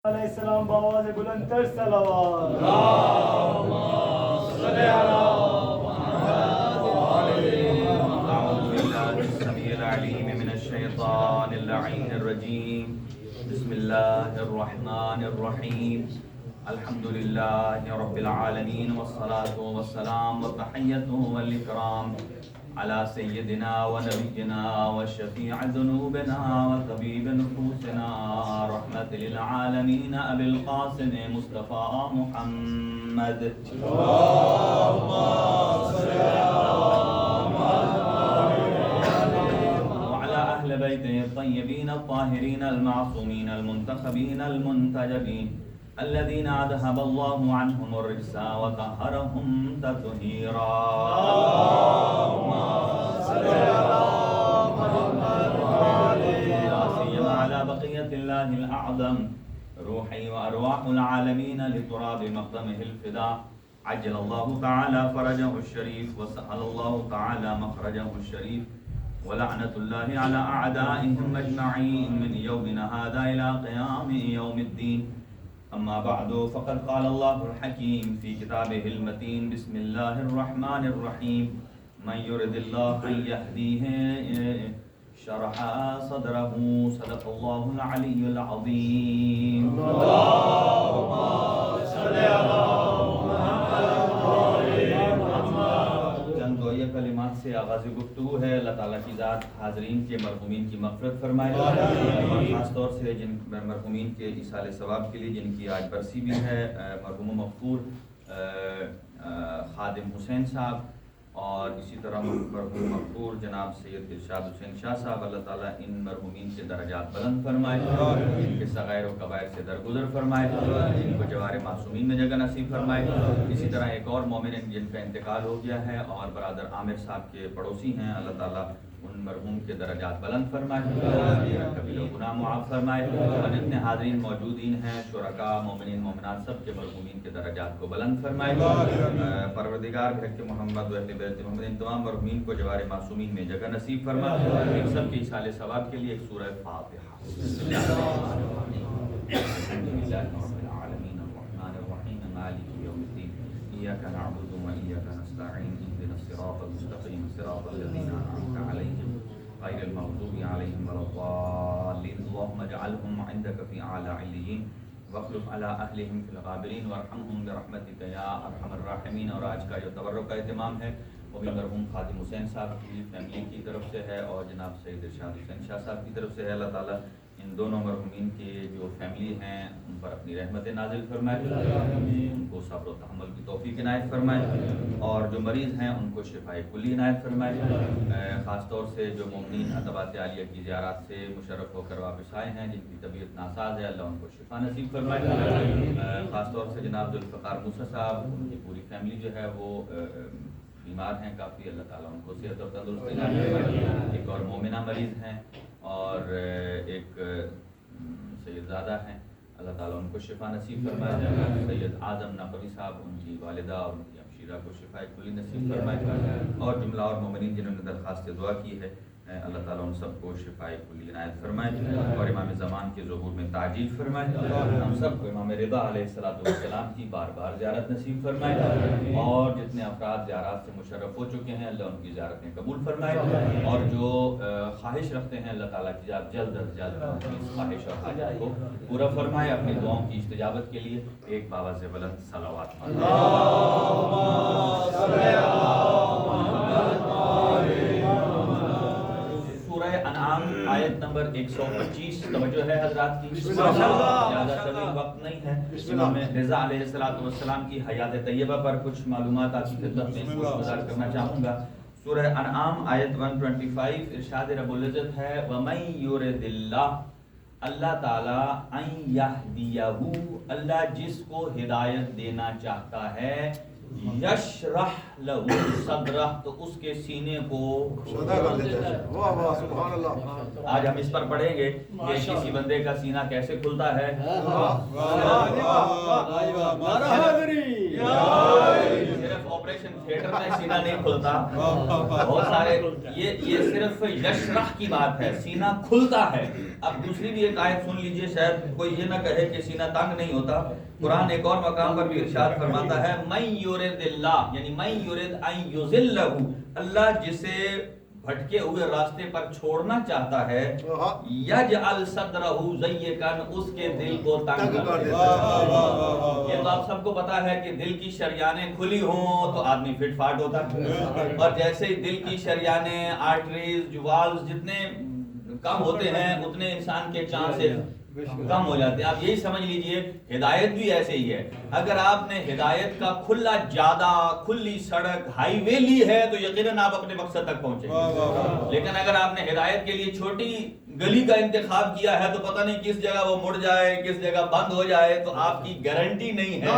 علیہ السلام بآواز بلند تر صلوات اللهم صل على محمد وعلى محمد. أعوذ بالله السميع العليم من الشيطان اللعين الرجيم. بسم الله الرحمن الرحيم. الحمد لله رب العالمين والصلاة والسلام والتحية والإكرام على سيدنا ونبينا وشفيع ذنوبنا وطبيب نفوسنا رحمة للعالمين أبي القاسم مصطفى محمد. اللهم صل على وعلى أهل بيته الطيبين الطاهرين المعصومين المنتخبين المنتجبين الذين أذهب الله عنهم الرجس وطهرهم تطهيرا. اللهم صل على محمد وعلى لا سيما على بقية الله الأعظم روحي وأرواح العالمين لتراب مقدمه الفداء عجل الله تعالى فرجه الشريف وسهل الله تعالى مخرجه الشريف ولعنة الله على أعدائهم أجمعين من يومنا هذا إلى قيام يوم الدين. أما بعد فقد قال الله الحكيم في كتابه المتين بسم الله الرحمن الرحيم من يرد الله أن يهديه شرح صدره صدق الله العلي العظيم. اللهم صل على محمد وعلى محمد. چند دعائیہ کلمات سے آغاز گفتگو ہے. اللہ تعالیٰ کی ذات حاضرین کے مرحومین کی مغفرت فرمائے اور خاص طور سے جن مرحومین کے ایصال ثواب کے لیے جن کی آج برسی بھی ہے مرحوم مغفور خادم حسین صاحب اور اسی طرح مرحوم مغفور جناب سید ارشاد حسین شاہ صاحب. اللہ تعالیٰ ان مرحومین کے درجات بلند فرمائے, ان کے صغائر و کبائر سے درگزر فرمائے, ان کو جوار معصومین میں جگہ نصیب فرمائے. اسی طرح ایک اور مومن جن کا انتقال ہو گیا ہے اور برادر عامر صاحب کے پڑوسی ہیں, اللہ تعالیٰ ان مرحوم کے درجات بلند فرمائے, قبیل و گناہ معاف فرمائے اور جتنے حاضرین موجودین ہیں شرکاء مومنین مومنات سب کے مرحومین کے درجات کو بلند فرمائے. پروردگار بھیٹ کے محمد و اہل بیت محمد ان تمام مرحومین کو جوار معصومین میں جگہ نصیب فرما. ایک سب کے ایصال ثواب کے لیے ایک سورہ فاتحہ. بسم اللہ الرحمن الرحیم. الحمد للہ رب العالمین الرحمن الرحیم مالک یوم الدین ایاک نعبد و ایاک نستعین اهدنا الصراط المستقیم صراط الذین انعمت علیہم غیر المغضوب علیہم ولا الضالین. اللهم اجعلهم عندك في اعلی علیین واخلف على اہلہم فی الغابرین وارحمهم برحمتک یا ارحم الراحمین. اور آج کا جو تبرک کا اہتمام ہے وہ بھی مرحوم خادم حسین صاحب کی فیملی کی طرف سے ہے اور جناب سید ارشاد حسین شاہ صاحب کی طرف سے ہے. اللہ تعالیٰ ان دونوں مرحومین کے جو فیملی ہیں ان پر اپنی رحمت نازل فرمائے, ان کو صبر و تحمل کی توفیق عنایت فرمائے اور جو مریض ہیں ان کو شفاء کلی عنایت فرمائے. خاص طور سے جو مومنین عطبات عالیہ کی زیارات سے مشرف ہو کر واپس آئے ہیں جن کی طبیعت ناساز ہے, اللہ ان کو شفا نصیب فرمائے. خاص طور سے جناب ذوالفقار موسیٰ صاحب ان کی پوری فیملی جو ہے وہ بیمار ہیں کافی, اللہ تعالیٰ ان کو صحت اور تندرستی عنایت فرمائے. ایک اور مومنہ مریض ہیں اور ایک سیدزادہ ہیں, اللہ تعالیٰ ان کو شفا نصیب فرمائے. سید اعظم نقوی صاحب ان کی والدہ اور ان کی ہمشیرہ کو شفا کلی نصیب فرمائے اور جملہ اور مومنین جنہوں نے درخواست دعا کی ہے اللہ تعالیٰ ان سب کو شفا کلی عنایت فرمائے اور امام زمان کے ظہور میں تعجیل فرمائے. ہم سب کو امام رضا علیہ السلام کی بار بار زیارت نصیب فرمائے اور جتنے افراد زیارات سے مشرف ہو چکے ہیں اللہ ان کی زیارتیں قبول فرمائے اور جو خواہش رکھتے ہیں اللہ تعالیٰ کی ذات جلد از جلد اس خواہش اور حاجت کو پورا فرمائے. اپنی دعاؤں کی استجابت کے لیے ایک باواز بلند صلوات. سورہ انعام آیت نمبر 125 توجہ ہے حضرات کی, زیادہ طویل وقت نہیں ہے. امام رضا علیہ السلام کی حیات طیبہ پر کچھ معلومات آپ کی خدمت میں گزار کرنا چاہوں گا. سورہ انعام آیت 125 ارشاد رب العزت ہے وَمَن يُرِدِ اللَّهُ اللہ تعالیٰ ان یہدیہ اللہ جس کو ہدایت دینا چاہتا ہے یشرح لہو صدرہ تو اس کے سینے کو آج ہم اس پر پڑھیں گے کہ کسی بندے کا سینہ کیسے کھلتا ہے. صرف آپریشن تھیٹر میں سینہ نہیں کھلتا, بہت سارے یہ صرف یشرح کی بات ہے, سینہ کھلتا ہے. اب دوسری بھی ایک آیت سن لیجئے، شاید کوئی یہ نہ کہے کہ سینہ تنگ نہیں ہوتا۔ قرآن ایک اور مقام پر بھی ارشاد فرماتا ہے من یرد اللہ، یعنی من یرد ان یضلہ، اللہ جسے بھٹکے ہوئے راستے پر چھوڑنا چاہتا ہے، یجعل صدرہ ضیقا، اس کے دل کو تنگ کر دیتا ہے۔ یہ تو آپ سب کو پتا ہے کہ دل کی شریانیں کھلی ہوں تو آدمی فٹ فاٹ ہوتا ہے، اور جیسے ہی دل کی شریانیں، آرٹریز، والوز جتنے کم ہوتے ہیں اتنے انسان کے چانسز کم ہو جاتے ہیں۔ آپ یہی سمجھ لیجئے ہدایت بھی ایسے ہی ہے، اگر آپ نے ہدایت کا کھلا جادہ، کھلی سڑک، ہائی وے لی ہے تو یقیناً آپ اپنے مقصد تک پہنچیں گے، لیکن اگر آپ نے ہدایت کے لیے چھوٹی گلی کا انتخاب کیا ہے تو پتہ نہیں کس جگہ وہ مڑ جائے، کس جگہ بند ہو جائے، تو آپ کی گارنٹی نہیں ہے۔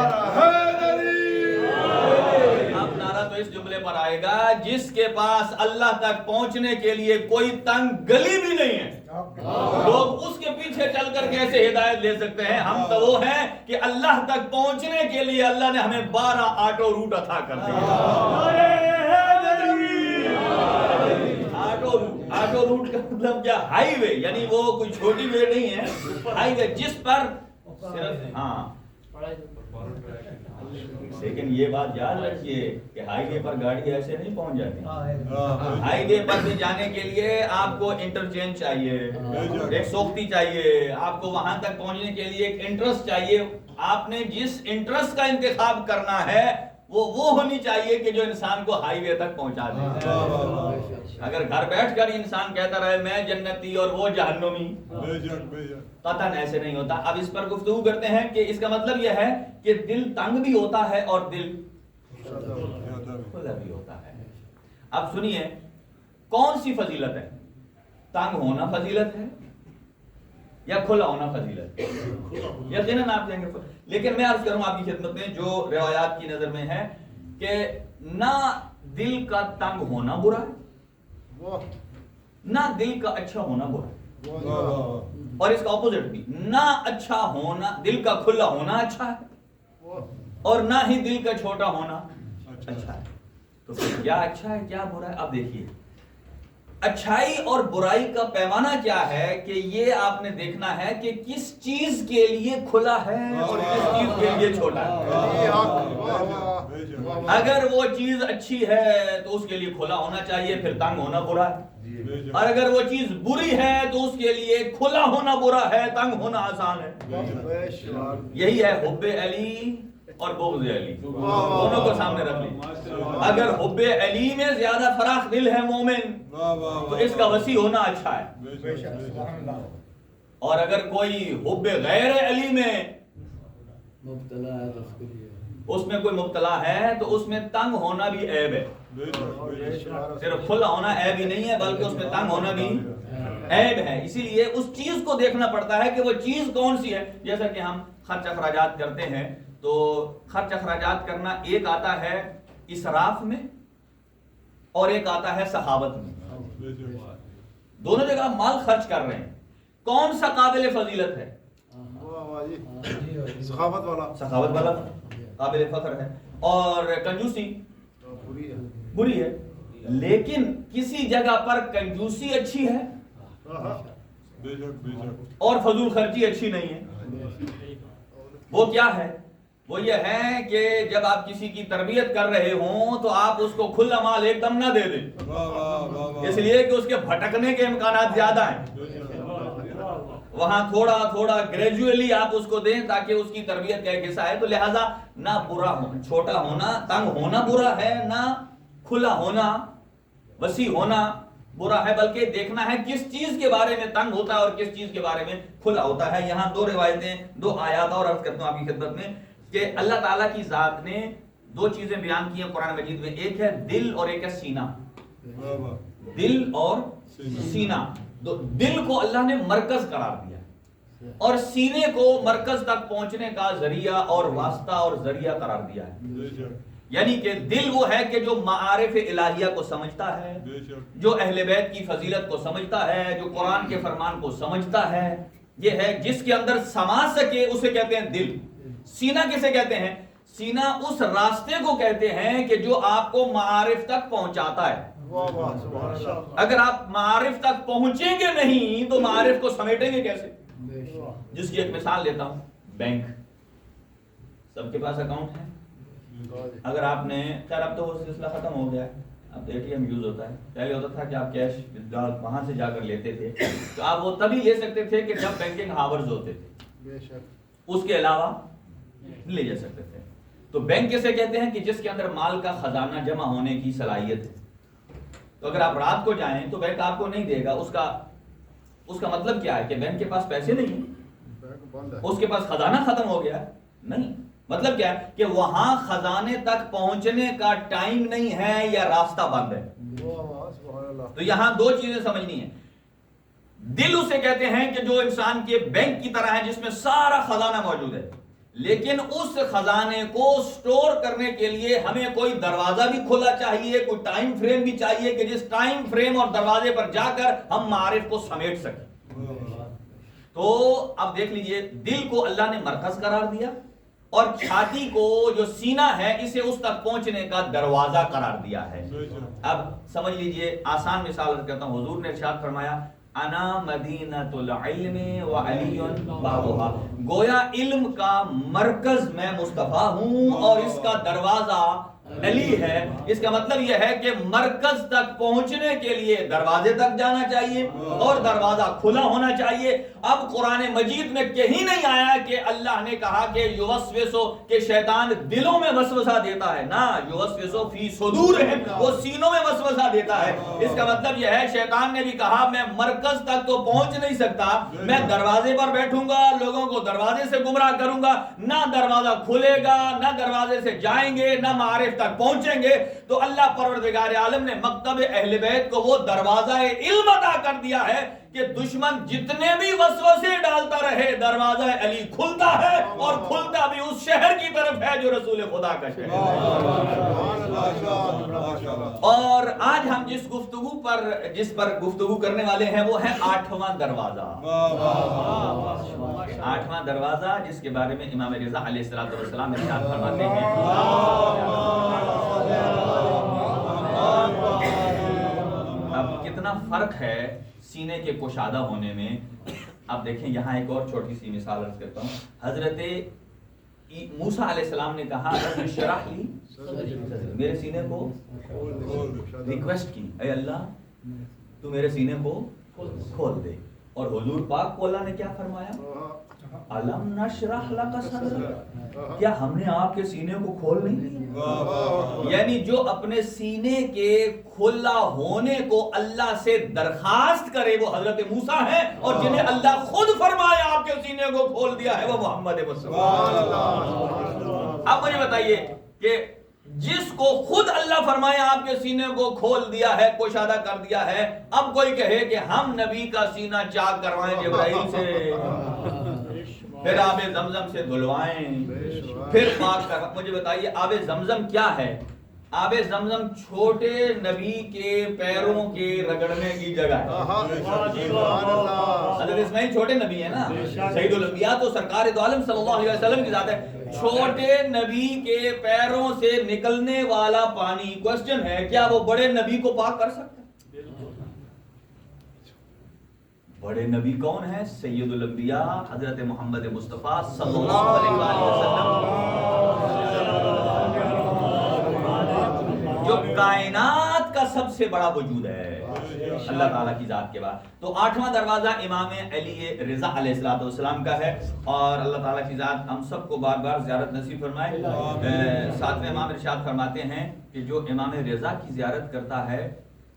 اب نعرہ تو اس جملے پر آئے گا جس کے پاس اللہ تک پہنچنے کے لیے کوئی تنگ گلی بھی نہیں ہے، لوگ اس کے پیچھے چل کر کیسے ہدایت لے سکتے ہیں؟ ہم تو وہ ہیں کہ اللہ تک پہنچنے کے لیے اللہ نے ہمیں 12 آٹو روٹ عطا کر دیا۔ آٹو روٹ کا مطلب کیا؟ ہائی وے، یعنی وہ کوئی چھوٹی وے نہیں ہے، ہائی وے جس پر صرف لیکن یہ بات یاد رکھیے کہ ہائی وے پر گاڑی ایسے نہیں پہنچ جاتی۔ ہائی وے پر بھی جانے کے لیے آپ کو انٹرچینج چاہیے، ایک سوختی چاہیے، آپ کو وہاں تک پہنچنے کے لیے ایک انٹرسٹ چاہیے۔ آپ نے جس انٹرسٹ کا انتخاب کرنا ہے وہ ہونی چاہیے کہ جو انسان کو ہائی وے تک پہنچا دے۔ اگر گھر بیٹھ کر انسان کہتا رہے میں جنتی اور وہ جہنمی، قطعاً ایسے نہیں ہوتا۔ اب اس پر گفتگو کرتے ہیں کہ اس کا مطلب یہ ہے کہ دل تنگ بھی ہوتا ہے اور دل کھلا بھی ہوتا ہے۔ اب سنیے کون سی فضیلت ہے؟ تنگ ہونا فضیلت ہے یا کھلا ہونا فضیلت ہے؟ یقیناً آپ کہیں گے، لیکن میں عرض کروں آپ کی خدمت میں جو روایات کی نظر میں ہے کہ نہ دل کا تنگ ہونا برا ہے، نہ دل کا اچھا ہونا برا ہے، اور اس کا اپوزٹ بھی، نہ اچھا ہونا، دل کا کھلا ہونا اچھا ہے اور نہ ہی دل کا چھوٹا ہونا اچھا ہے۔ تو پھر کیا اچھا ہے کیا برا ہے؟ اب دیکھیے اچھائی اور برائی کا پیمانہ کیا ہے کہ یہ آپ نے دیکھنا ہے کہ کس چیز کے لیے کھلا ہے اور کس چیز کے لیے چھوٹا ہے۔ اگر وہ چیز اچھی ہے تو اس کے لیے کھلا ہونا چاہیے، پھر تنگ ہونا برا ہے، اور اگر وہ چیز بری ہے تو اس کے لیے کھلا ہونا برا ہے، تنگ ہونا آسان ہے۔ یہی ہے حب علی اور بغض علی، دونوں کو سامنے رکھ لیں۔ اگر حب علی میں زیادہ فراخ دل ہے مومن تو اس کا وسیع ہونا اچھا ہے، اور اگر کوئی حب غیر علی میں اس میں کوئی مبتلا ہے تو اس میں تنگ ہونا بھی عیب ہے۔ صرف کھلا ہونا عیب ہی نہیں ہے بلکہ اس میں تنگ ہونا بھی عیب ہے۔ اسی لیے اس چیز کو دیکھنا پڑتا ہے کہ وہ چیز کون سی ہے۔ جیسا کہ ہم خرچ اخراجات کرتے ہیں تو خرچ اخراجات کرنا ایک آتا ہے اسراف میں اور ایک آتا ہے سخاوت میں۔ دونوں جگہ مال خرچ کر رہے ہیں، کون سا قابل فضیلت ہے؟ سخاوت والا قابل فخر ہے، اور کنجوسی بری ہے۔ لیکن کسی جگہ پر کنجوسی اچھی ہے اور فضول خرچی اچھی نہیں ہے۔ وہ کیا ہے؟ وہ یہ ہے کہ جب آپ کسی کی تربیت کر رہے ہوں تو آپ اس کو کھلا مال ایک دم نہ دے دیں، اس لیے کہ اس کے بھٹکنے کے امکانات زیادہ ہیں۔ وہاں تھوڑا تھوڑا گریجولی آپ اس کو دیں تاکہ اس کی تربیت کا ایک حصہ ہے۔ تو لہٰذا نہ برا ہونا، چھوٹا ہونا، تنگ ہونا برا ہے، نہ کھلا ہونا، وسیع ہونا برا ہے، بلکہ دیکھنا ہے کس چیز کے بارے میں تنگ ہوتا ہے اور کس چیز کے بارے میں کھلا ہوتا ہے۔ یہاں دو روایتیں، دو آیات اور عرض کرتا ہوں آپ کی خدمت میں کہ اللہ تعالیٰ کی ذات نے دو چیزیں بیان کی ہیں قرآن مجید میں، ایک ہے دل اور ایک ہے سینہ۔ دل اور سینہ، دل کو اللہ نے مرکز قرار دیا اور سینے کو مرکز تک پہنچنے کا ذریعہ اور واسطہ اور ذریعہ قرار دیا ہے۔ یعنی کہ دل وہ ہے کہ جو معارف الہیہ کو سمجھتا ہے، جو اہل بیت کی فضیلت کو سمجھتا ہے، جو قرآن کے فرمان کو سمجھتا ہے، یہ ہے جس کے اندر سما سکے اسے کہتے ہیں دل۔ سینہ کسے کہتے ہیں؟ سینہ اس راستے کو کہتے ہیں کہ جو آپ کو معارف تک پہنچاتا ہے۔ اگر آپ معارف تک پہنچیں گے نہیں تو معارف کو سمیٹیں گے کیسے؟ جس کی ایک مثال لیتا ہوں، بینک، سب کے پاس اکاؤنٹ ہے. اگر آپ نے، خیر اب تو وہ سلسلہ ختم ہو گیا ہے، اب اے ٹی ایم یوز ہوتا ہے. پہلے ہوتا تھا کہ آپ کیش وہاں سے جا کر لیتے تھے، تو آپ وہ تبھی لے سکتے تھے کہ جب بینکنگ ہاورز ہوتے تھے، اس کے علاوہ نہیں لے جا سکتے تھے. تو بینک کیسے کہتے ہیں کہ جس کے اندر مال کا خزانہ جمع ہونے کی صلاحیت ہے. تو اگر آپ رات کو جائیں تو بینک آپ کو نہیں دے گا. اس کا مطلب کیا ہے کہ بینک کے پاس پیسے نہیں ہیں، اس کے پاس خزانہ ختم ہو گیا ہے؟ نہیں. مطلب کیا ہے کہ وہاں خزانے تک پہنچنے کا ٹائم نہیں ہے یا راستہ بند ہے. تو یہاں دو چیزیں سمجھنی ہیں. دل اسے کہتے ہیں کہ جو انسان کے بینک کی طرح ہے، جس میں سارا خزانہ موجود ہے، لیکن اس خزانے کو سٹور کرنے کے لیے ہمیں کوئی دروازہ بھی کھلا چاہیے، کوئی ٹائم فریم بھی چاہیے کہ جس ٹائم فریم اور دروازے پر جا کر ہم معارف کو سمیٹ سکیں. تو اب دیکھ لیجئے، دل کو اللہ نے مرکز قرار دیا اور چھاتی کو جو سینہ ہے اسے اس تک پہنچنے کا دروازہ قرار دیا ہے. اب سمجھ لیجئے، آسان مثال کرتا ہوں. حضور نے ارشاد فرمایا انا مدینۃ العلم وعلی بابها، گویا علم کا مرکز میں مصطفیٰ ہوں اور اس کا دروازہ علی ہے. اس کا مطلب یہ ہے کہ مرکز تک پہنچنے کے لیے دروازے تک جانا چاہیے اور دروازہ کھلا ہونا چاہیے. اب قرآن مجید میں کہیں نہیں آیا کہ اللہ نے کہا کہ یوسوسو، کہ شیطان دلوں میں وسوسہ دیتا ہے. نہ، یوسوسو فی صدورہم، وہ سینوں میں وسوسہ دیتا ہے. اس کا مطلب یہ ہے شیطان نے بھی کہا میں مرکز تک تو پہنچ نہیں سکتا، میں دروازے پر بیٹھوں گا، لوگوں کو دروازے سے گمراہ کروں گا. نہ دروازہ کھلے گا، نہ دروازے سے جائیں گے، نہ معارف تک پہنچیں گے. تو اللہ پروردگار عالم نے مکتب اہل بیت کو وہ دروازہ علم عطا کر دیا ہے کہ دشمن جتنے بھی وسوسے ڈالتا رہے، دروازہ علی کھلتا ہے اور کھلتا بھی اس شہر کی طرف ہے جو رسول خدا کا شہر ہے. اور آج ہم جس پر گفتگو کرنے والے ہیں وہ ہے 8واں دروازہ. 8واں دروازہ، جس کے بارے میں امام رضا علیہ السلام ارشاد فرماتے ہیں اب کتنا فرق ہے سینے کے کشادہ ہونے میں. اب دیکھیں یہاں ایک اور چھوٹی سی مثال عرض کرتا ہوں. حضرت موسیٰ علیہ السلام نے کہا رب اشرح لی، میرے سینے کو ریکویسٹ کی، اے اللہ تو میرے سینے کو کھول دے. اور حضور پاک کو اللہ نے کیا فرمایا؟ الم نشرح لک صدرک، کیا ہم نے آپ کے سینے کو کھول نہیں دیا؟ یعنی جو اپنے سینے کے کھلا ہونے کو اللہ سے درخواست کرے وہ حضرت موسیٰ ہیں، اور جنہیں اللہ خود فرمایا آپ کے سینے کو کھول دیا ہے وہ محمد مصطفیٰ. اب مجھے بتائیے کہ جس کو خود اللہ فرمایا آپ کے سینے کو کھول دیا ہے، کشادہ کر دیا ہے، اب کوئی کہے کہ ہم نبی کا سینہ چاک کروائیں جبرائیل سے، پھر آب زمزم سے دھلوائیں، پھر پاک کر. مجھے بتائیے آب زمزم کیا ہے؟ آب زمزم چھوٹے نبی کے پیروں کے رگڑنے کی جگہ ہے. حضرت اسماعیل چھوٹے نبی ہیں نا، سید الانبیاء تو سرکار دو عالم صلی اللہ علیہ وسلم کی ذات ہے. چھوٹے نبی کے پیروں سے نکلنے والا پانی، کوسچن ہے کیا وہ بڑے نبی کو پاک کر سکتا ہے؟ بڑے نبی کون ہیں؟ سید الانبیاء حضرت محمد مصطفیٰ صلی اللہ علیہ وسلم، جو کائنات کا سب سے بڑا وجود ہے اللہ تعالیٰ کی ذات کے بعد. تو 8واں دروازہ امام علی رضا علیہ السلام کا ہے، اور اللہ تعالیٰ کی ذات ہم سب کو بار بار زیارت نصیب فرمائے. 7ویں امام ارشاد فرماتے ہیں کہ جو امام رضا کی زیارت کرتا ہے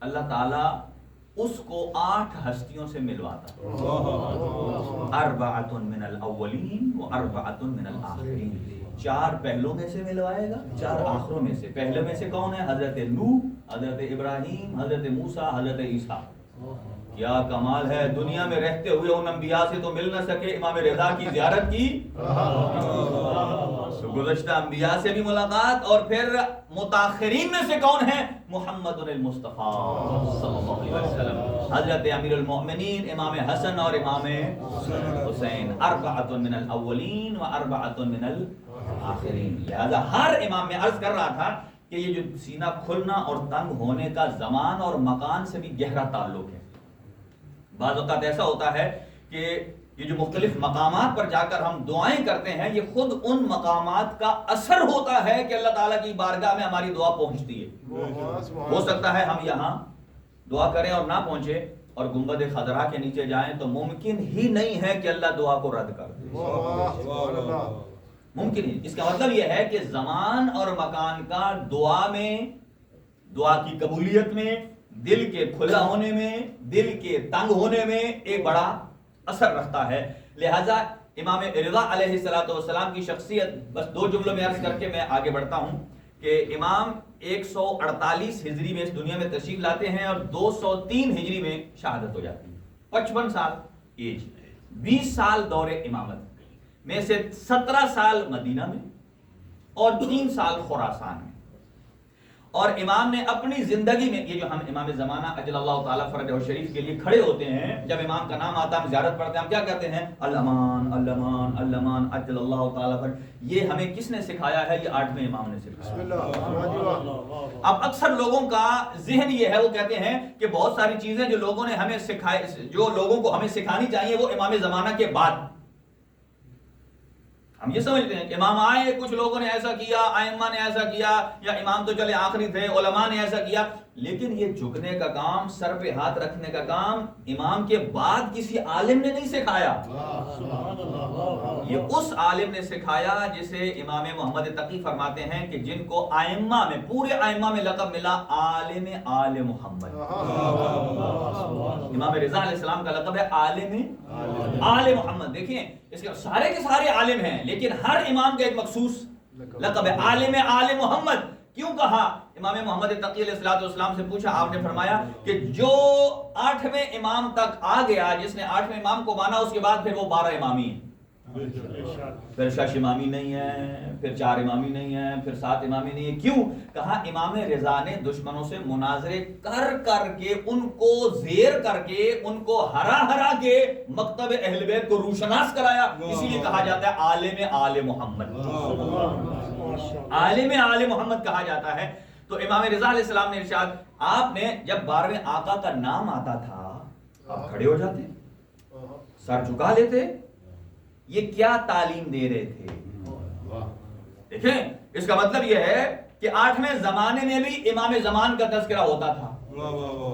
اللہ تعالیٰ اس کو 8 ہستیوں سے ملواتا ہے. 4 من الاولین و 4 من الاخرین، 4 پہلوں میں سے ملوائے گا، 4 آخروں میں سے. پہلے میں سے کون ہے؟ حضرت نوح، حضرت ابراہیم، حضرت موسیٰ، حضرت عیسیٰ. کیا کمال ہے، دنیا میں رہتے ہوئے ان انبیاء سے تو مل نہ سکے، امام رضا کی زیارت کی، گزشتہ انبیاء سے بھی ملاقات. اور پھر متاخرین میں سے کون ہیں؟ محمد المصطفیٰ صلی اللہ علیہ وسلم، حضرت امیر المؤمنین امام حسن اور امام حسین. 4 من الاولین و 4 من الاخرین. لہذا ہر امام میں عرض کر رہا تھا کہ یہ جو سینہ کھلنا اور تنگ ہونے کا زمان اور مکان سے بھی گہرا تعلق ہے. بعض اوقات ایسا ہوتا ہے کہ یہ جو مختلف مقامات پر جا کر ہم دعائیں کرتے ہیں یہ خود ان مقامات کا اثر ہوتا ہے کہ اللہ تعالیٰ کی بارگاہ میں ہماری دعا پہنچتی ہے. ہو سکتا ہے ہم یہاں دعا کریں اور نہ پہنچے اور گنبد خضرا کے نیچے جائیں تو ممکن ہی نہیں ہے کہ اللہ دعا کو رد کر دے. ممکن ہی. اس کا مطلب یہ ہے کہ زمان اور مکان کا دعا میں، دعا کی قبولیت میں، دل کے کھلا ہونے میں، دل کے تنگ ہونے میں ایک بڑا اثر رکھتا ہے. لہذا امام رضا علیہ السلام کی شخصیت، بس 2 جملوں میں عرض کر کے میں آگے بڑھتا ہوں کہ امام 148 ہجری میں اس دنیا میں تشریف لاتے ہیں اور 203 ہجری میں شہادت ہو جاتی ہے. 55 سال ایج، 20 سال دور امامت میں سے 17 سال مدینہ میں اور 3 سال خراسان میں. اور امام نے اپنی زندگی میں، یہ جو ہم امام زمانہ اجل اللہ تعالیٰ فرجہ شریف کے لیے کھڑے ہوتے ہیں، جب امام کا نام آتا ہے ہم زیارت پڑھتے ہیں، ہم کیا کہتے ہیں؟ الامان الامان الامان اجل اللہ تعالیٰ فرجہ. یہ ہمیں کس نے سکھایا ہے؟ یہ 8ویں امام نے سکھایا. اب اکثر لوگوں کا ذہن یہ ہے، وہ کہتے ہیں کہ بہت ساری چیزیں جو لوگوں نے ہمیں سکھائی، جو لوگوں کو ہمیں سکھانی چاہیے وہ امام زمانہ کے بعد. ہم یہ سمجھتے ہیں کہ امام آئے، کچھ لوگوں نے ایسا کیا، ائمہ نے ایسا کیا، یا امام تو چلے آخری تھے، علماء نے ایسا کیا. لیکن یہ جھکنے کا کام، سر پہ ہاتھ رکھنے کا کام امام کے بعد کسی عالم نے نہیں سکھایا. یہ اس عالم نے سکھایا جسے امام محمد تقی فرماتے ہیں کہ جن کو ائمہ میں، پورے ائمہ میں لقب ملا عالم آل محمد. امام رضا علیہ السلام کا لقب ہے عالم آل محمد. دیکھیں اس کے سارے عالم ہیں، لیکن ہر امام کا ایک مخصوص لقب ہے عالم آل محمد. کیوں کہا؟ امام محمد تقی علیہ السلام سے پوچھا، آپ نے فرمایا کہ جو 8ویں امام تک آ گیا، جس نے 8ویں امام کو مانا، اس کے بعد پھر وہ 12 امامی ہیں. پھر 6 امامی نہیں ہے، پھر 4 امامی نہیں ہے، پھر 7 امامی نہیں ہے. کیوں؟ کہا امام رضا نے دشمنوں سے مناظرے کر کے ان کو زیر کر کے ان کو ہرا کے مکتب اہل بیت کو روشناس کرایا. اسی لیے کہا جاتا ہے عالم آل محمد. عالم آل محمد کہا جاتا ہے. تو امام رضا علیہ السلام نے ارشاد، آپ نے جب 12ویں آقا کا نام آتا تھا آپ کھڑے ہو جاتے، سر جھکا لیتے. یہ کیا تعلیم دے رہے تھے؟ دیکھیں اس کا مطلب یہ ہے کہ 8ویں زمانے میں بھی امام زمان کا تذکرہ ہوتا تھا.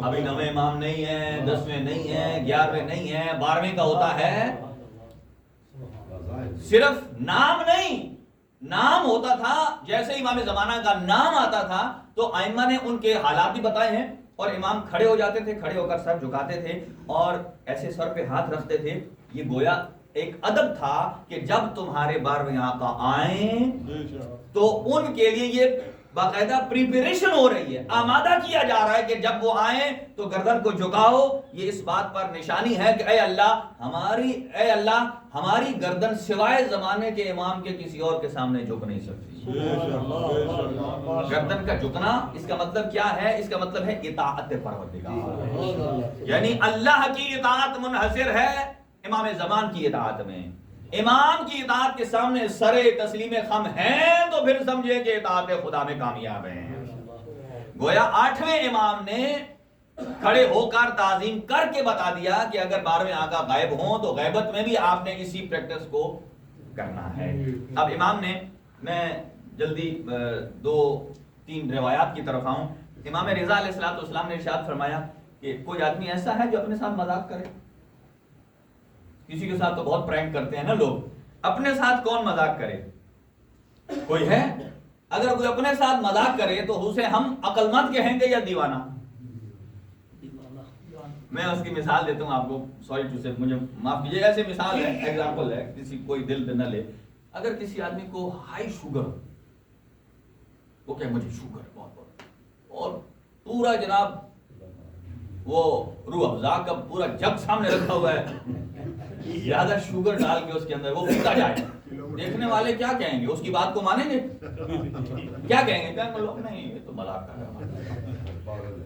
ابھی 9ویں امام نہیں ہے، 10ویں نہیں ہے، 11ویں نہیں ہے، 12ویں کا ہوتا ہے. صرف نام نہیں، نام ہوتا تھا. جیسے امام زمانہ کا نام آتا تھا تو ائمہ نے ان کے حالات بھی بتائے ہیں، اور امام کھڑے ہو جاتے تھے، کھڑے ہو کر سر جھکاتے تھے اور ایسے سر پہ ہاتھ رکھتے تھے. یہ گویا ایک ادب تھا کہ جب تمہارے 12ویں آقا آئیں تو ان کے لیے یہ باقاعدہ پریپریشن ہو رہی ہے، آمادہ کیا جا رہا ہے کہ جب وہ آئیں تو گردن کو جھکاؤ. یہ اس بات پر نشانی ہے کہ اے اللہ ہماری گردن سوائے زمانے کے امام کے کسی اور کے سامنے جھک نہیں سکتی. گردن کا جھکنا اس کا مطلب کیا ہے؟ اس کا مطلب ہے اطاعت پروردگار، یعنی اللہ کی اطاعت منحصر ہے امام زمان کی اطاعت میں. امام کی اطاعت کے سامنے سرے تسلیم خم ہیں تو پھر سمجھے کہ اطاعت خدا میں کامیاب ہیں. گویا 8ویں امام نے کھڑے ہو کر تعظیم کر کے بتا دیا کہ اگر 12ویں آقا غائب ہوں تو غیبت میں بھی آپ نے اسی پریکٹس کو کرنا ہے. اب امام نے، میں جلدی 2-3 روایات کی طرف آؤں. امام رضا علیہ السلام نے ارشاد فرمایا کہ کوئی آدمی ایسا ہے جو اپنے ساتھ مذاق کرے. کسی کے ساتھ تو بہت پرینک کرتے ہیں نا لوگ، اپنے ساتھ کون مذاق کرے؟ کوئی ہے؟ اگر کوئی اپنے ساتھ مذاق کرے تو اسے ہم عقل مند کہیں گے یا دیوانہ؟ میں اس کی مثال دیتا ہوں آپ کو، سوری ٹو سے، مجھے معاف کیجیے، ایسے مثال ہے، ایگزامپل ہے، کسی کوئی دل پہ نہ لے. اگر کسی آدمی کو ہائی شوگر، وہ کہ مجھے شوگر بہت اور پورا جناب وہ روح افزا کا پورا جگ سامنے رکھا ہوا ہے، زیادہ شوگر ڈال کے اس کے اندر وہ پیتا جائے، دیکھنے والے کیا کہیں گے؟ اس کی بات کو مانیں گے؟ کیا کہیں گے؟ کہیں گے لوگ نہیں، یہ تو مذاق کر رہا ہے.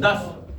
10।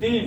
3।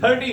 30।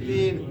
3।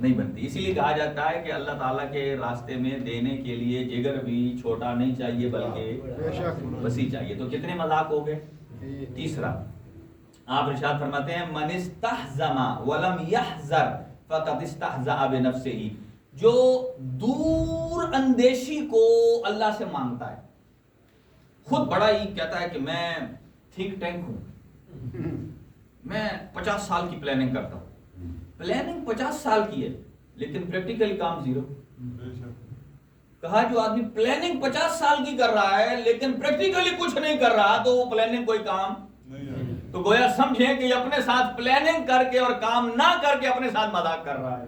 نہیں بنتی. اسی لیے کہا جاتا ہے کہ اللہ تعالیٰ کے راستے میں دینے کے لیے جگر بھی چھوٹا نہیں چاہیے بلکہ وسیع چاہیے. تو کتنے مذاق ہو گئے؟ تیسرا آپ ارشاد فرماتے ہیں من استحزم ولم يحذر فقد استهزأ بنفسه. جو دور اندیشی کو اللہ سے مانگتا ہے, خود بڑا ہی کہتا ہے کہ میں تھنک ٹینک ہوں, میں 50 سال کی پلاننگ کرتا ہوں. پلاننگ 50 سال کی ہے لیکن پریکٹیکل کام زیرو. کہا جو آدمی پلاننگ 50 سال کی کر رہا ہے لیکن پریکٹیکلی کچھ نہیں کر رہا تو وہ پلاننگ کوئی کام نہیں. تو گویا سمجھیں کہ یہ اپنے ساتھ پلاننگ کر کے اور کام نہ کر کے اپنے ساتھ مذاق کر رہا ہے.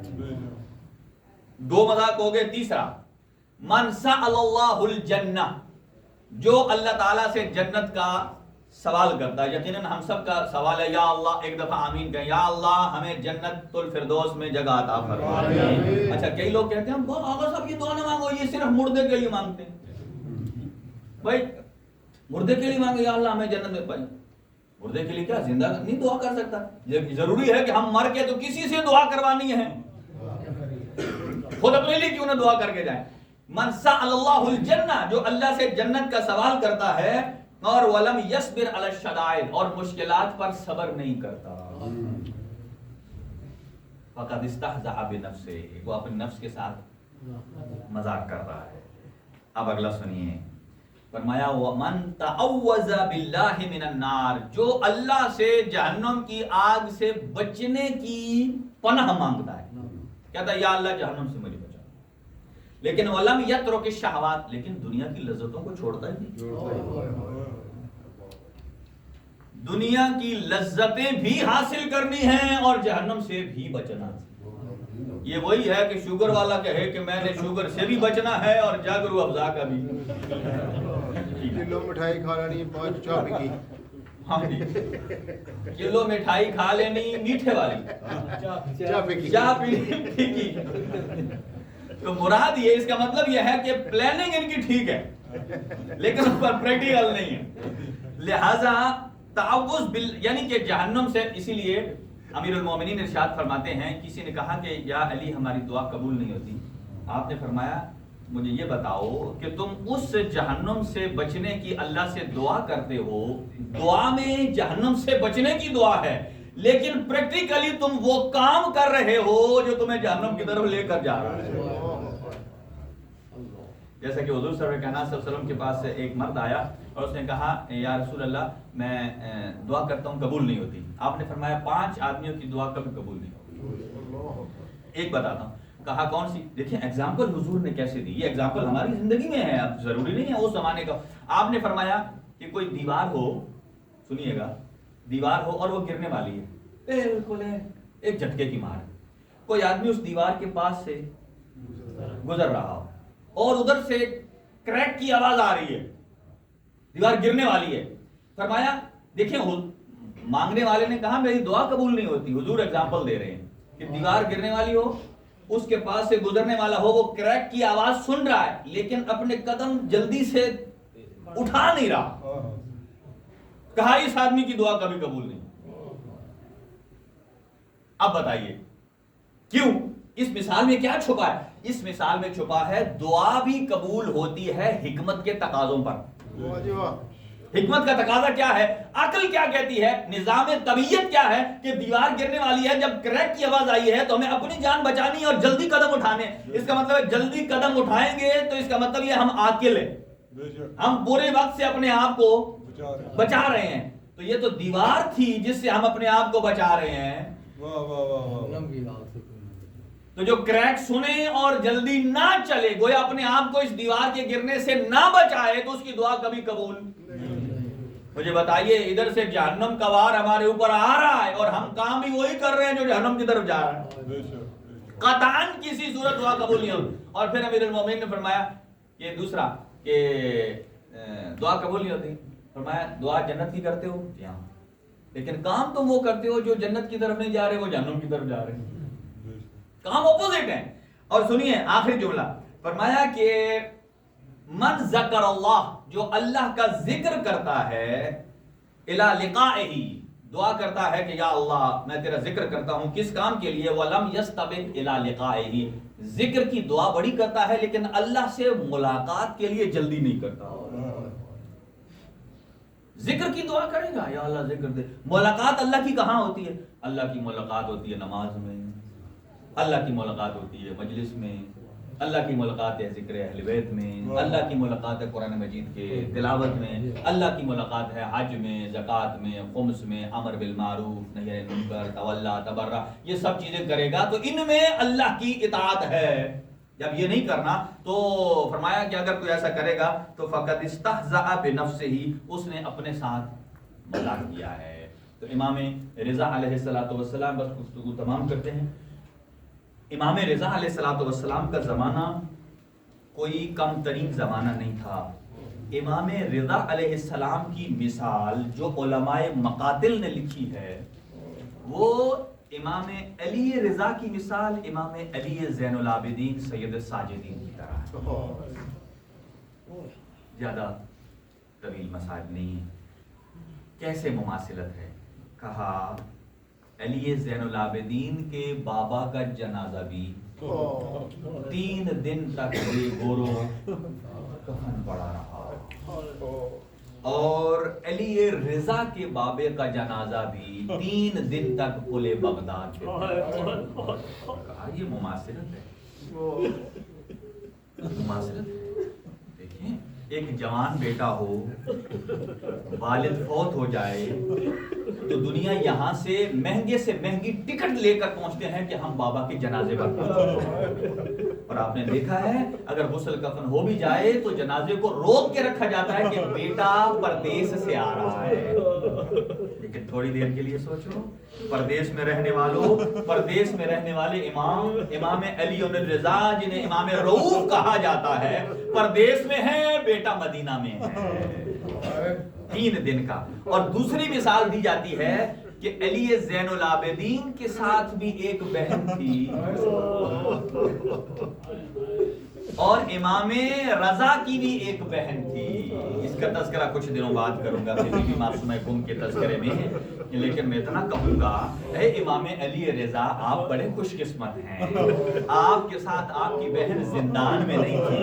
2 مذاق ہو گئے. تیسرا من سأل اللہ الجنہ, جو اللہ تعالیٰ سے جنت کا سوال کرتا ہے. یقیناً ہم سب کا سوال ہے یا اللہ, ایک دفعہ آمین کہیں, یا اللہ ہمیں جنت الفردوس میں جگہ عطا فرما. اچھا کئی لوگ کہتے ہیں آقا صاحب یہ دعا نہ مانگو, یہ صرف مردے کے لیے مانگتے ہیں. بھائی مردے کے لیے مانگے یا اللہ ہمیں جنت میں. بھائی مردے کے لیے کیا زندہ نہیں دعا کر سکتا؟ ضروری ہے کہ ہم مر کے تو کسی سے دعا کروانی ہے, خود اپنے لیے کیوں نہ دعا کر کے جائیں. من سأل اللہ الجنہ, جو اللہ سے جنت کا سوال کرتا ہے اور ولم یصبر علی الشدائد, اور مشکلات پر صبر نہیں کرتا, فقد استہزأ بنفسہ, وہ اپنے نفس کے ساتھ مذاق کر رہا ہے. اب اگلا سنیے, فرمایا وَمَن تَعَوَّذَ بِاللَّهِ مِنَ النَّارِ, جو اللہ سے جہنم کی آگ سے بچنے کی پناہ مانگتا ہے, کہتا ہے یا اللہ جہنم سے مجھے بچا. لیکن وَلَمْ يَتْرُكِ الشَّهَوَاتِ, لیکن دنیا کی لذتوں کو چھوڑتا ہی نہیں. دنیا کی لذتیں بھی حاصل کرنی ہیں اور جہنم سے بھی بچنا. یہ وہی ہے کہ شوگر والا کہے کہ میں نے شوگر سے بھی بچنا ہے اور جاگرو افزا کا بھی. کلو مٹھائی کھا لینی, 5 چاہ پی کی. ہاں جی, کلو مٹھائی کھا لینی میٹھے والی, چاہ پی کی. تو مراد یہ, اس کا مطلب یہ ہے کہ پلاننگ ان کی ٹھیک ہے لیکن اس پر پریکٹیکل نہیں ہے. لہذا تعوذ یعنی کہ جہنم سے. اسی لیے امیر المومنین ارشاد فرماتے ہیں, کسی نے کہا کہ یا علی ہماری دعا قبول نہیں ہوتی. آپ نے فرمایا مجھے یہ بتاؤ کہ تم اس جہنم سے بچنے کی اللہ سے دعا کرتے ہو, دعا میں جہنم سے بچنے کی دعا ہے, لیکن پریکٹیکلی تم وہ کام کر رہے ہو جو تمہیں جہنم کی طرف لے کر جا رہا ہے. جیسا کہ حضور صلی اللہ علیہ وسلم کے پاس ایک مرد آیا اور اس نے کہا یا رسول اللہ میں دعا کرتا ہوں قبول نہیں ہوتی. آپ نے فرمایا 5 آدمیوں کی دعا کبھی قبول نہیں ہوتی, ایک بتاتا ہوں. کہا کون سی؟ دیکھیں ایگزامپل حضور نے کیسے دی, یہ ایگزامپل ہماری زندگی میں ہے, اب ضروری نہیں ہے اس زمانے کا. آپ نے فرمایا کہ کوئی دیوار ہو, سنیے گا, دیوار ہو اور وہ گرنے والی ہے, بالکل ایک جھٹکے کی مار, کوئی آدمی اس دیوار کے پاس سے گزر رہا ہو اور ادھر سے کریک کی آواز آ رہی ہے, دیوار گرنے والی ہے. فرمایا دیکھیں مانگنے والے نے کہا میری دعا قبول نہیں ہوتی. حضور ایگزامپل دے رہے ہیں کہ دیوار گرنے والی ہو, اس کے پاس سے گزرنے والا ہو, وہ کریک کی آواز سن رہا ہے لیکن اپنے قدم جلدی سے اٹھا نہیں رہا. کہا اس آدمی کی دعا کبھی قبول نہیں. اب بتائیے کیوں؟ اس مثال میں کیا چھپا ہے؟ اس مثال میں چھپا ہے دعا بھی قبول ہوتی ہے حکمت کے تقاضوں پر. حکمت کا تقاضا کیا ہے؟ عقل کیا کہتی ہے؟ نظام طبیعت کیا ہے کہ دیوار گرنے والی ہے, جب کریک کی آواز آئی ہے تو ہمیں اپنی جان بچانی اور جلدی قدم اٹھانے. اس کا مطلب ہے جلدی قدم اٹھائیں گے تو اس کا مطلب یہ ہم عاقل ہیں, ہم پورے وقت سے اپنے آپ کو بچا رہے ہیں. تو یہ تو دیوار تھی جس سے ہم اپنے آپ کو بچا رہے ہیں. تو جو کریک سنے اور جلدی نہ چلے, گویا اپنے آپ کو اس دیوار کے گرنے سے نہ بچائے, تو اس کی دعا کبھی قبول. مجھے بتائیے ادھر سے جہنم کا وار ہمارے اوپر آ رہا ہے اور ہم کام بھی وہی کر رہے ہیں جو جہنم کی طرف جا رہا ہے, قطعاً کسی صورت دعا قبول نہیں ہوتی. اور پھر امیر المومنین نے فرمایا کہ دوسرا کہ دعا قبول نہیں ہوتی. فرمایا دعا جنت کی کرتے ہو, جی ہاں, لیکن کام تم وہ کرتے ہو جو جنت کی طرف نہیں جا رہے, وہ جہنم کی طرف جا رہے ہیں. کام اپوزٹ ہیں. اور سنیے آخری جملہ, فرمایا کہ من ذکر اللہ, جو اللہ کا ذکر کرتا ہے, الی لقائہ, دعا کرتا ہے کہ یا اللہ میں تیرا ذکر کرتا ہوں، کس کام کے لیے؟ وَلَمْ يَسْتَبِقْ إِلَىٰ لِقَائِهِ، ذکر کی دعا بڑی کرتا ہے لیکن اللہ سے ملاقات کے لیے جلدی نہیں کرتا۔ ذکر کی دعا کرے گا، یا اللہ ذکر دے، ملاقات اللہ کی کہاں ہوتی ہے؟ اللہ کی ملاقات ہوتی ہے نماز میں، اللہ کی ملاقات ہوتی ہے مجلس میں، اللہ کی ملاقات ہے ذکر اہل بیت میں، اللہ کی ملاقات ہے قرآن مجید کے تلاوت میں، اللہ کی ملاقات ہے حج میں، زکوٰۃ میں، خمس میں، امر بالمعروف نہی عن المنکر، تولا تبرع، یہ سب چیزیں کرے گا تو ان میں اللہ کی اطاعت ہے۔ جب یہ نہیں کرنا تو فرمایا کہ اگر کوئی ایسا کرے گا تو فقط استہزأ بنفسہ، اس نے اپنے ساتھ مذاق کیا ہے۔ تو امام رضا علیہ السلام، بس گفتگو تمام کرتے ہیں، امام رضا علیہ السلام کا زمانہ کوئی کم ترین زمانہ نہیں تھا۔ امام رضا علیہ السلام کی مثال جو علماء مقاتل نے لکھی ہے وہ امام علی رضا کی مثال امام علی زین العابدین سید الساجدین کی طرح ہے، زیادہ طویل مسائل نہیں ہے۔ کیسے مماثلت ہے؟ کہا علی زین العابدین کے بابا کا جنازہ بھی 3 دن تک بے گورو کفن پڑا رہا، اور علی رضا کے بابے کا جنازہ بھی 3 دن تک پل بغداد پہ کہا یہ مماثلت ہے، مماثلت ہے۔ دیکھیں ایک جوان بیٹا ہو، والد فوت ہو جائے تو دنیا یہاں سے مہنگی ٹکٹ لے کر پہنچتے ہیں کہ ہم بابا کے جنازے پر پہنچیں، اور آپ نے دیکھا ہے اگر غسل کفن ہو بھی جائے تو جنازے کو روک کے رکھا جاتا ہے کہ بیٹا پردیس سے آ رہا ہے۔ لیکن تھوڑی دیر کے لیے سوچو، پردیس میں رہنے والے امام علی الرضا جنہیں امام رؤوف کہا جاتا ہے، پردیس میں ہے، بیٹا مدینہ میں ہے، 3 دن کا۔ اور دوسری مثال دی جاتی ہے کہ علی زین العابدین کے ساتھ بھی ایک بہن تھی، اور امام رضا کی بھی ایک بہن تھی۔ اس کا تذکرہ کچھ دنوں بعد کروں گا بی بی معصومہ کم کے تذکرے میں، لیکن میں اتنا کہوں گا، اے امام علی رضا آپ بڑے خوش قسمت ہیں، آپ کے ساتھ آپ کی بہن زندان میں نہیں تھی،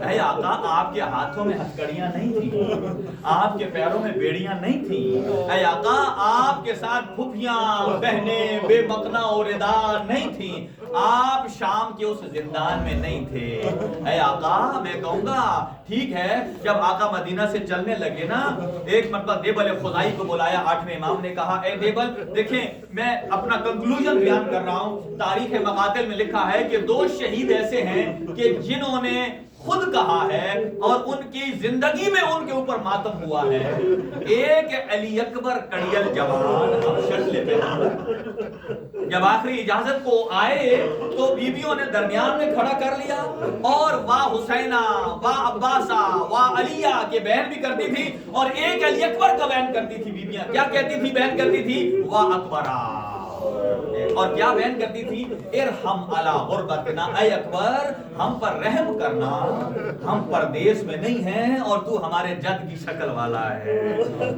اے آقا آپ کے ہاتھوں میں ہتھکڑیاں نہیں تھیں، آپ کے پیروں میں بیڑیاں نہیں تھیں، اے آقا آپ کے ساتھ پھپھیاں بہنیں بے مقنا اور ردار نہیں تھیں، آپ شام کے اس زندان میں نہیں تھے۔ اے آقا میں کہوں گا ٹھیک ہے، جب آقا مدینہ سے چلنے لگے نا، ایک مرتبہ دیبل خزائی کو بلایا، 8ویں امام نے کہا اے دیبل دیکھیں میں اپنا کنکلوژن بیان کر رہا ہوں، تاریخ مقاتل میں لکھا ہے کہ 2 شہید ایسے ہیں کہ جنہوں نے خود کہا ہے اور ان کی زندگی میں ان کے اوپر ماتم ہوا ہے، ایک علی اکبر کڑیل جوان حبشت لیتے ہیں، جب آخری اجازت کو آئے تو بیویوں نے درمیان میں کھڑا کر لیا، اور واہ حسینہ واہ عباسہ واہ علیہ کے بیان بھی کرتی تھی، اور ایک علی اکبر کا بیان کرتی تھی بیویاں، کیا کہتی تھی؟ بیان کرتی تھی واہ اکبرہ، اور کیا بیان کرتی تھی؟ ارحم علی غربتنا، اے اکبر ہم پر رحم کرنا، ہم پردیس میں نہیں ہیں اور تو ہمارے جد کی شکل والا ہے۔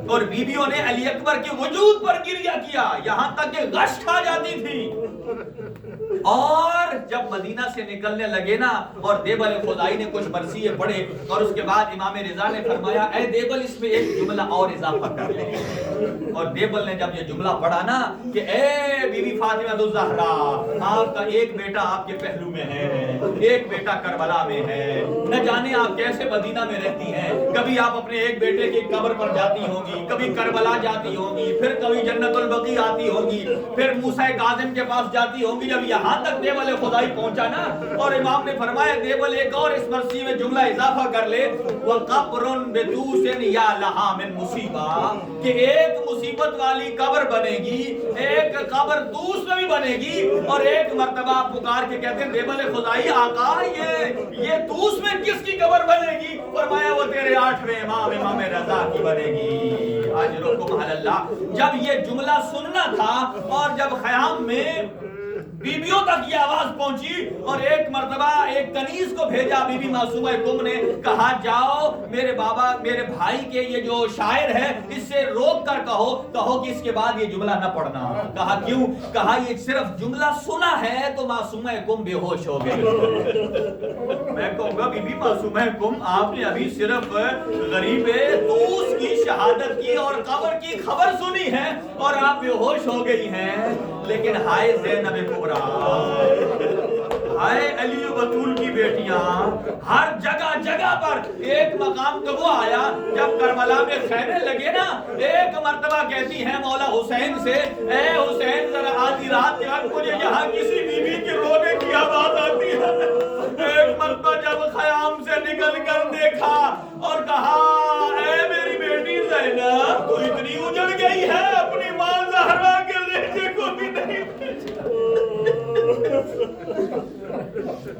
اور بیویوں نے علی اکبر کے وجود پر گریہ کیا، یہاں تک کہ غش کھا جاتی تھی۔ اور جب مدینہ سے نکلنے لگے نا، اور دیبل خزائی نے کچھ مرثیے پڑھے، اور اس کے بعد امام رضا نے فرمایا اے دیبل اس میں ایک جملہ اور اضافہ کر لیں، اور دیبل نے جب یہ جملہ پڑھا نا کہ اے بی بی فاطمہ الزہرا، آپ کا ایک بیٹا آپ کے پہلو میں ہے، ایک بیٹا کربلا میں ہے، نہ جانے آپ کیسے مدینہ میں رہتی ہیں، کبھی آپ اپنے ایک بیٹے کی قبر پر جاتی ہوں گی، کبھی کربلا جاتی ہوں گی، پھر کبھی جنت البقیع آتی ہوں گی، پھر موسیٰ کاظم کے پاس جاتی ہوں گی۔ جب یہاں تک دیبل خدائی پہنچا نا، اور امام نے فرمایا دیبل ایک اور اس مرثی میں جملہ اضافہ کر لے، وَقَبْرٌ بِدُوسٍ يَا لَهَا مِن مُصِیبَةٍ، کہ ایک مصیبت والی قبر بنے گی، ایک قبر دوس میں بھی بنے گی۔ اور ایک مرتبہ پکار کے کہتے ہیں دیبل خدائی آقا یہ دوس میں کس کی قبر بنے گی؟ فرمایا وہ تیرے 8ویں امام رضا کی بنے گی، اجرکم علی اللہ۔ جب یہ جملہ سننا تھا، اور جب خیام میں بیویوں تک یہ آواز پہنچی اور ایک مرتبہ ایک کنیز کو بھیجا بی بی معصومہ کم نے، کہا جاؤ میرے بابا میرے بھائی کے یہ جو شاعر ہے اس سے روک کر کہو کہ اس کے بعد یہ جملہ نہ پڑھنا۔ کہا کیوں؟ کہا یہ صرف جملہ سنا ہے تو معصومہ کم بے ہوش ہو گئی۔ میں کہوں گا بی بی معصومہ کم آپ نے ابھی صرف غریب طوس کی شہادت کی اور قبر کی خبر سنی ہے اور آپ بے ہوش ہو گئی ہیں، لیکن ہائے زینب کبریٰ، ہائے علی و بطول کی بیٹیاں، ہر جگہ جگہ پر ایک مقام تو وہ آیا جب کربلا میں خیمے لگے نا، ایک مرتبہ کہتی ہیں مولا حسین سے، اے حسین ذرا آدھی رات کے وقت مجھے یہاں کسی بیوی کے رونے کی آواز آتی ہے۔ ایک مرتبہ جب خیام سے نکل کر دیکھا اور کہا اے میری بیٹی زینب تو اتنی اجڑ گئی ہے اپنی ماں زہرا کے لہجے کو بھی نہیں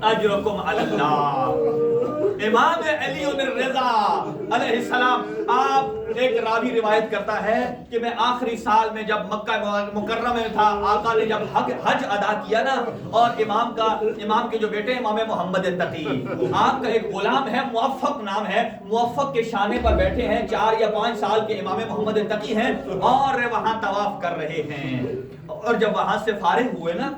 اجرکم علی اللہ۔ امام علی الرضا علیہ السلام، آپ ایک راوی روایت کرتا ہے کہ میں آخری سال میں جب مکہ مکرمہ میں تھا، آقا نے جب حج ادا کیا نا، اور امام کے جو بیٹے امام محمد تقی، آپ کا ایک غلام ہے موفق نام ہے، موفق کے شانے پر بیٹھے ہیں، 4 یا 5 سال کے امام محمد تقی ہیں اور وہاں طواف کر رہے ہیں، اور جب وہاں سے فارغ ہوئے نا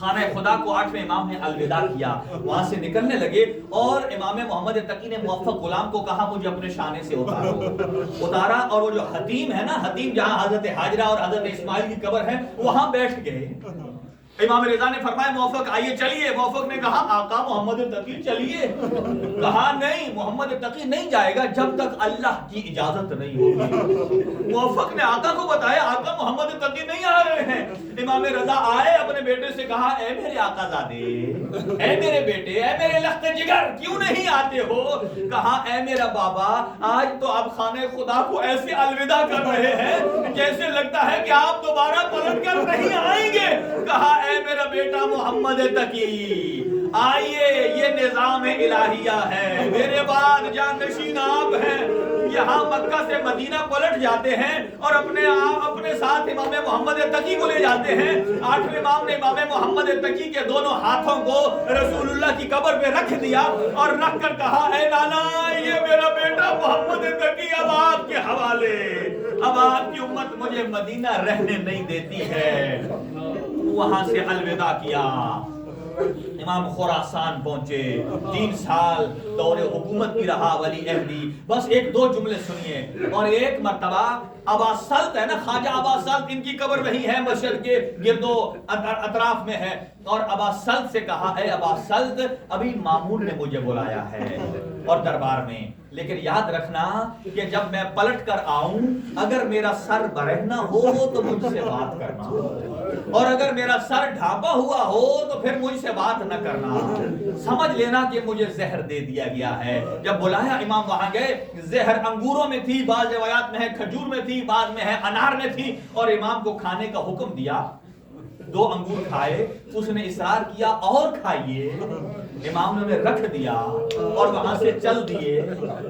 خانہ خدا کو 8ویں امام نے الوداع کیا، وہاں سے نکلنے لگے اور امام محمد تقی نے موفق غلام کو کہا مجھے اپنے شانے سے اتارا، اور وہ جو حتیم ہے نا، حتیم جہاں حضرت ہاجرہ اور حضرت اسماعیل کی قبر ہے وہاں بیٹھ گئے۔ امام رضا نے فرمایا موفق آئیے چلیے، موفق نے کہا آقا محمد تقی چلیے، کہا نہیں محمد تقی نہیں جائے گا جب تک اللہ کی اجازت نہیں ہوگی۔ موفق نے آقا کو بتایا آقا محمد تقی نہیں آ رہے ہیں۔ امام رضا آئے، اپنے بیٹے سے کہا اے میرے آقا زادے، اے میرے بیٹے، اے میرے لخت جگر کیوں نہیں آتے ہو؟ کہا اے میرا بابا آج تو آپ خانہ خدا کو ایسے الوداع کر رہے ہیں جیسے لگتا ہے کہ آپ دوبارہ پلٹ کر نہیں آئیں گے۔ کہا اے میرا بیٹا محمد تقی آئیے، یہ نظام الہیہ ہے، میرے بعد جانشین آپ ہیں۔ یہاں مکہ سے مدینہ پلٹ جاتے ہیں اور اپنے ساتھ امام محمد تقی کو لے جاتے ہیں۔ 8ویں امام نے امام محمد تقی کے دونوں ہاتھوں کو رسول اللہ کی قبر پہ رکھ دیا اور رکھ کر کہا اے نانا یہ میرا بیٹا محمد تقی اب آپ کے حوالے، اب آپ کی امت مجھے مدینہ رہنے نہیں دیتی ہے۔ وہاں سے الوداع کیا، امام خراسان پہنچے، 3 سال دور حکومت بھی رہا ولی عہدی۔ بس 1-2 جملے سنیے۔ اور ایک مرتبہ ابا سلط ہے نا، خواجہ ابا سلط، ان کی قبر وہی ہے، مسجد کے گرد و اطراف میں ہے، اور ابا سلط سے کہا اے ابا سلط ابھی مامون نے مجھے بلایا ہے اور دربار میں، لیکن یاد رکھنا کہ جب میں پلٹ کر آؤں اگر میرا سر برہنہ ہو تو مجھ سے بات کرنا، اور اگر میرا سر ڈھانپا ہوا ہو تو پھر مجھ سے بات نہ کرنا، سمجھ لینا کہ مجھے زہر دے دیا گیا ہے۔ جب بلایا امام وہاں گئے، زہر انگوروں میں تھی، بعض روایات میں ہے کھجور میں تھی، بعض میں ہے انار میں تھی، اور امام کو کھانے کا حکم دیا۔ 2 انگور کھائے، اس نے اصرار کیا اور کھائیے، امام نے رکھ دیا اور وہاں سے چل دیے۔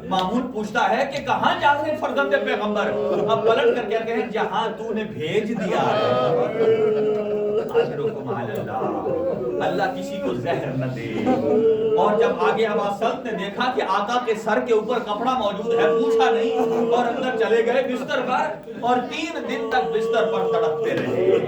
مامون پوچھتا ہے کہ کہاں جا رہے فرزند پیغمبر؟ اب پلٹ کر کہتے ہیں جہاں تو نے بھیج دیا ہے۔ اللہ کسی کو زہر نہ دے۔ اور جب آگے ابا سلط نے دیکھا کہ آقا کے سر کے اوپر کپڑا موجود ہے، پوچھا نہیں اور اندر چلے گئے بستر پر، اور 3 دن تک بستر پر تڑپتے رہے۔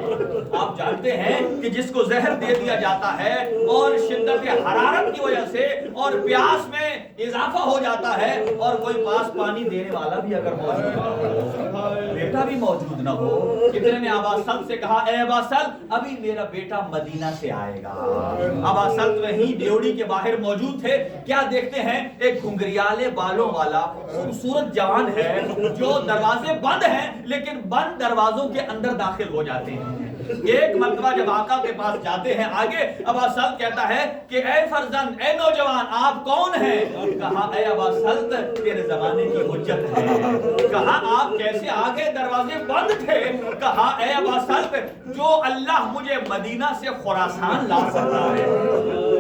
آپ جانتے ہیں کہ جس کو زہر دے دیا جاتا ہے اور شدت حرارت کی وجہ سے اور پیاس میں اضافہ ہو جاتا ہے، اور کوئی پاس پانی دینے والا بھی اگر موجود نہ ہو، بیٹا بھی موجود نہ ہو، اتنے میں ابا سلط سے کہا اے ابا سلط ابھی میرا بیٹا مدینہ سے آئے گا۔ ابا سلط وہیں ڈیوڑی کے باہر موجود تھے، کیا دیکھتے ہیں ایک گھنگریالے بالوں والا خوبصورت جوان ہے جو دروازے بند ہیں لیکن بند دروازوں کے اندر داخل ہو جاتے ہیں۔ ایک مرتبہ جب آقا کے پاس جاتے ہیں آگے، ابا سلط کہتا ہے کہ اے فرزند، اے نوجوان آپ کون ہیں؟ کہا اے ابا سلط تیرے زمانے کی حجت ہے۔ کہا آپ کیسے آگے؟ دروازے بند تھے۔ کہا اے ابا سلط جو اللہ مجھے مدینہ سے خراسان لا سکتا ہے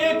1